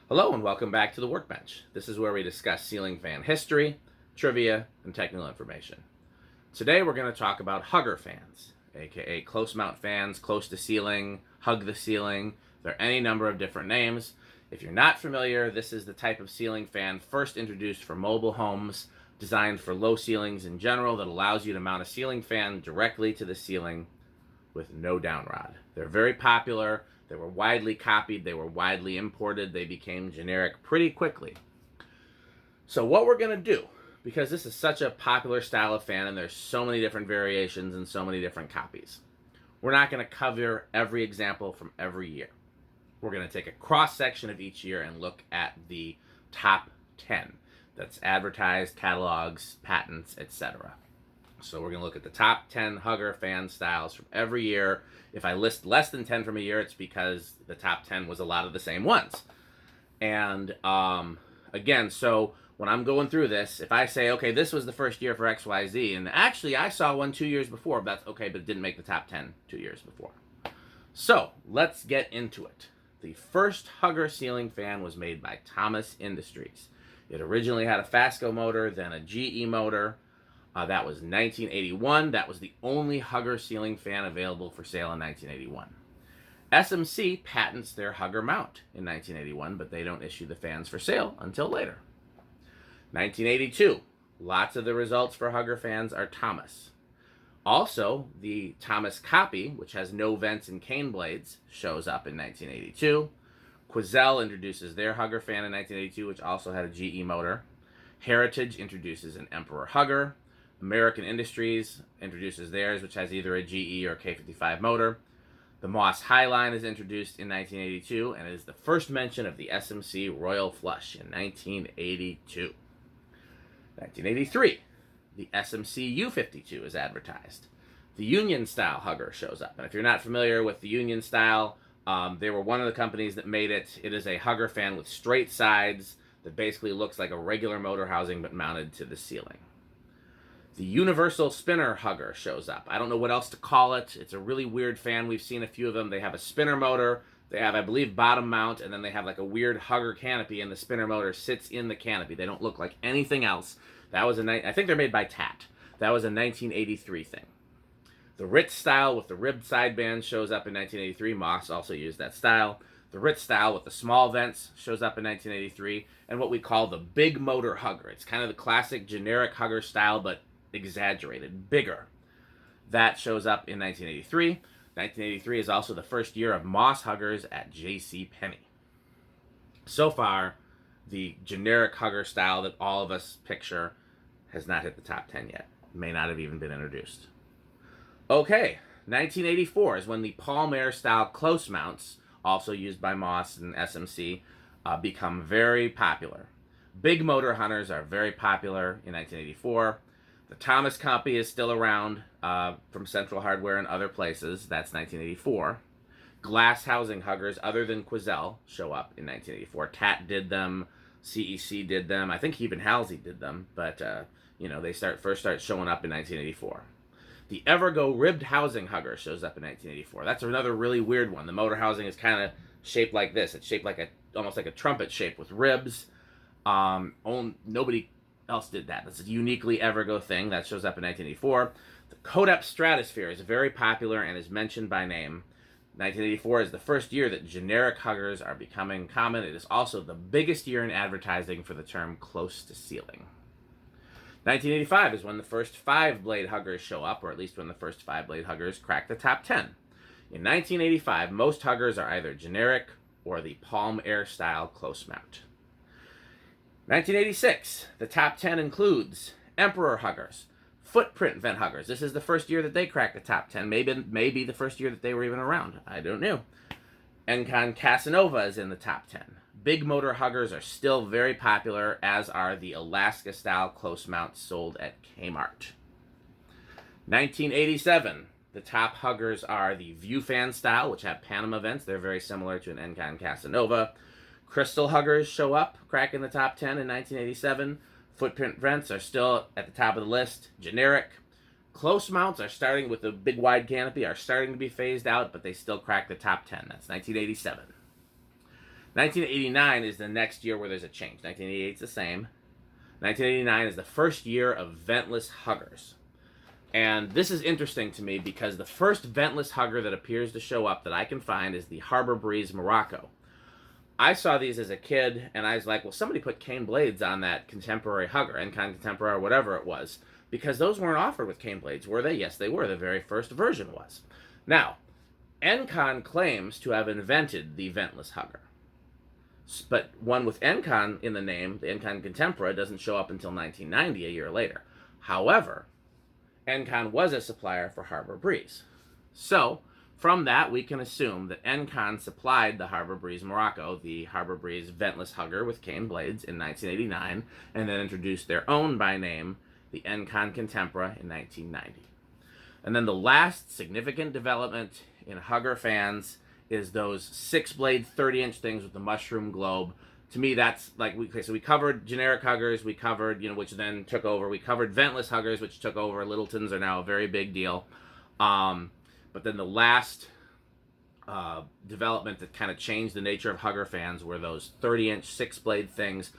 Hello and welcome back to the Workbench. This is where we discuss ceiling fan history, trivia, and technical information. Today we're going to talk about hugger fans, aka close mount fans, close to ceiling, hug the ceiling. There are any number of different names. If you're not familiar, this is the type of ceiling fan first introduced for mobile homes, designed for low ceilings in general, that allows you to mount a ceiling fan directly to the ceiling with no downrod. They're very popular. They were widely copied. They were widely imported. They became generic pretty quickly. So what we're going to do, because this is such a popular style of fan and there's so many different variations and so many different copies, we're not going to cover every example from every year. We're going to take a cross-section of each year and look at the top 10. That's advertised, catalogs, patents, etc. So we're going to look at the top 10 hugger fan styles from every year. If I list less than 10 from a year, it's because the top 10 was a lot of the same ones. And again, so when I'm going through this, if I say, okay, this was the first year for XYZ, and actually I saw one 2 years before, that's okay, but it didn't make the top 10 2 years before. So let's get into it. The first hugger ceiling fan was made by Thomas Industries. It originally had a Fasco motor, then a GE motor. That was 1981. That was the only hugger ceiling fan available for sale in 1981. SMC patents their hugger mount in 1981, but they don't issue the fans for sale until later. 1982. Lots of the results for hugger fans are Thomas. Also, the Thomas copy, which has no vents and cane blades, shows up in 1982. Quoizel introduces their hugger fan in 1982, which also had a GE motor. Heritage introduces an Emperor hugger. American Industries introduces theirs, which has either a GE or K55 motor. The Moss Highline is introduced in 1982 and is the first mention of the SMC Royal Flush in 1982. 1983, the SMC U52 is advertised. The Union style hugger shows up. And if you're not familiar with the Union style, they were one of the companies that made it. It is a hugger fan with straight sides that basically looks like a regular motor housing but mounted to the ceiling. The Universal Spinner hugger shows up. I don't know what else to call it. It's a really weird fan. We've seen a few of them. They have a spinner motor. They have, I believe, bottom mount, and then they have like a weird hugger canopy, and the spinner motor sits in the canopy. They don't look like anything else. That was I think they're made by TAT. That was a 1983 thing. The Ritz style with the ribbed sideband shows up in 1983. Moss also used that style. The Ritz style with the small vents shows up in 1983. And what we call the big motor hugger. It's kind of the classic generic hugger style, but exaggerated, bigger. That shows up in 1983. 1983 is also the first year of Moss huggers at JCPenney. So far, the generic hugger style that all of us picture has not hit the top 10 yet. May not have even been introduced. Okay, 1984 is when the Palm Aire style close mounts, also used by Moss and SMC, become very popular. Big motor hunters are very popular in 1984. The Thomas copy is still around from Central Hardware and other places. That's 1984. Glass housing huggers other than Quoizel show up in 1984. TAT did them. CEC did them. I think even Halsey did them. But, they first start showing up in 1984. The Evergo ribbed housing hugger shows up in 1984. That's another really weird one. The motor housing is kind of shaped like this. It's shaped like almost like a trumpet shape with ribs. Nobody else did that. That's a uniquely Evergo thing. That shows up in 1984. The Codep Stratosphere is very popular and is mentioned by name. 1984 is the first year that generic huggers are becoming common. It is also the biggest year in advertising for the term close to ceiling. 1985 is when the first 5-blade huggers show up, or at least when the first 5-blade huggers crack the top 10. In 1985, most huggers are either generic or the Palm Aire style close mount. 1986, the top 10 includes Emperor huggers, footprint vent huggers. This is the first year that they cracked the top 10. Maybe the first year that they were even around. I don't know. Encon Casanova is in the top 10. Big motor huggers are still very popular, as are the Alaska-style close mounts sold at Kmart. 1987, the top huggers are the View Fan style, which have Panama vents. They're very similar to an Encon Casanova. Crystal huggers show up, cracking the top 10 in 1987. Footprint vents are still at the top of the list. Generic. Close mounts are starting with the big wide canopy, are starting to be phased out, but they still crack the top 10. That's 1987. 1989 is the next year where there's a change. 1988 is the same. 1989 is the first year of ventless huggers. And this is interesting to me because the first ventless hugger that appears to show up that I can find is the Harbor Breeze Morocco. I saw these as a kid, and I was like, well, somebody put cane blades on that contemporary hugger, Encon Contempra or whatever it was, because those weren't offered with cane blades, were they? Yes, they were. The very first version was. Now, Encon claims to have invented the ventless hugger. But one with Encon in the name, the Encon Contempra, doesn't show up until 1990, a year later. However, Encon was a supplier for Harbor Breeze. So, from that, we can assume that Encon supplied the Harbor Breeze Morocco, the Harbor Breeze ventless hugger with cane blades, in 1989, and then introduced their own by name, the Encon Contempra, in 1990. And then the last significant development in hugger fans is those 6-blade 30-inch things with the mushroom globe. To me, that's like, so we covered generic huggers, we covered, which then took over. We covered ventless huggers, which took over. Littletons are now a very big deal. But then the last development that kind of changed the nature of hugger fans were those 30-inch 6-blade things.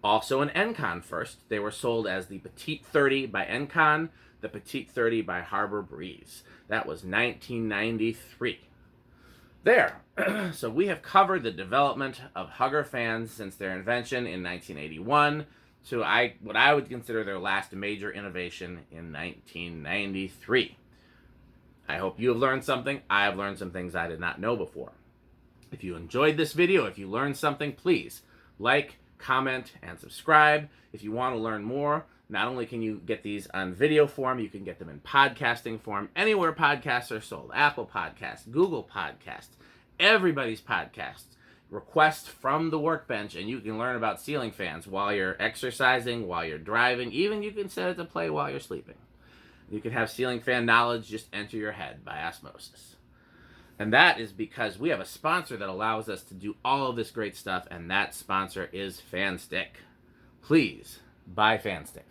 Also an Encon first. They were sold as the Petite 30 by Encon, the Petite 30 by Harbor Breeze. That was 1993. There. So we have covered the development of hugger fans since their invention in 1981 to what I would consider their last major innovation in 1993. I hope you have learned something. I have learned some things I did not know before. If you enjoyed this video, if you learned something, please like, comment, and subscribe. If you want to learn more, not only can you get these on video form, you can get them in podcasting form, anywhere podcasts are sold. Apple Podcasts, Google Podcasts, everybody's podcasts. Request from the Workbench, and you can learn about ceiling fans while you're exercising, while you're driving. Even you can set it to play while you're sleeping. You can have ceiling fan knowledge just enter your head by osmosis. And that is because we have a sponsor that allows us to do all of this great stuff, and that sponsor is FanStick. Please buy FanStick.